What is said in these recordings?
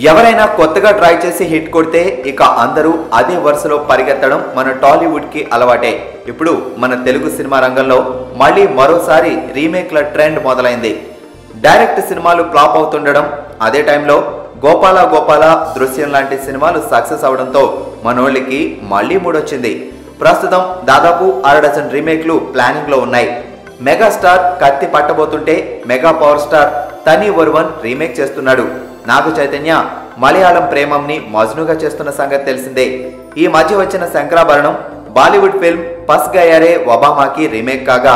ఎవరైనా కొత్తగా ట్రై చేసి హిట్ కొడితే ఇక అందరూ అదే వరుసలో పరిగెత్తడం మన టాలీవుడ్ కి అలవాటే. ఇప్పుడు మన తెలుగు సినిమా రంగంలో మళ్ళీ మరోసారి రీమేక్ల ట్రెండ్ మొదలైంది. డైరెక్ట్ సినిమాలు ఫ్లాప్ అవుతుండడం, అదే టైంలో గోపాల గోపాల, దృశ్యం లాంటి సినిమాలు సక్సెస్ అవడంతో మనోళ్ళకి మళ్ళీ మూడొచ్చింది. ప్రస్తుతం దాదాపు 6 డజన్ రీమేక్లు ప్లానింగ్ లో ఉన్నాయి. మెగాస్టార్ కత్తి పట్టబోతుంటే మెగా పవర్ స్టార్ తని వరువన్ రీమేక్ చేస్తున్నాడు. నాగ చైతన్య మలయాళం ప్రేమంని మజ్నుగా చేస్తున్న సంగతి తెలిసిందే. ఈ మధ్య వచ్చిన శంకరాభరణం బాలీవుడ్ ఫిల్మ్ పస్ గయారే ఒబామాకి రీమేక్ కాగా,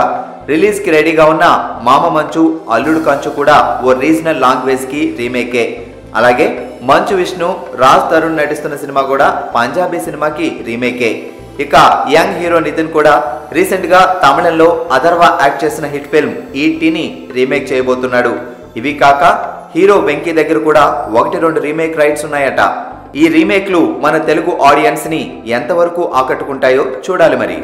రిలీజ్ కి రెడీగా ఉన్న మామ మంచు అల్లుడు కంచు కూడా ఓ రీజనల్ లాంగ్వేజ్ కి రీమేకే. అలాగే మంచు విష్ణు, రాజ్ తరుణ్ నటిస్తున్న సినిమా కూడా పంజాబీ సినిమాకి రీమేకే. ఇక యంగ్ హీరో నితిన్ కూడా రీసెంట్ గా తమిళంలో అథర్వ యాక్ట్ చేసిన హిట్ ఫిల్మ్ ఈటీని రీమేక్ చేయబోతున్నాడు. ఇవి కాక హీరో వెంకీ దగ్గర కూడా 1-2 రీమేక్ రైట్స్ ఉన్నాయట. ఈ రీమేక్లు మన తెలుగు ఆడియన్స్ ని ఎంతవరకు ఆకట్టుకుంటాయో చూడాలి మరి.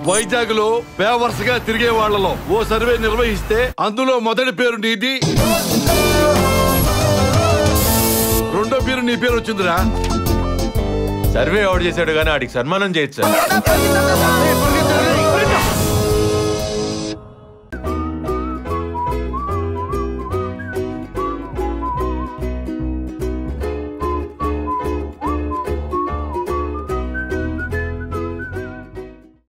వైజాగ్ లో బేవర్స్ గా తిరిగే వాళ్లలో ఓ సర్వే నిర్వహిస్తే అందులో మొదటి పేరు నీది, రెండో పేరు నీ పేరు వచ్చిందిరా. సర్వే అవుట్ చేశాడు కానీ ఆడికి సన్మానం చేయొచ్చు.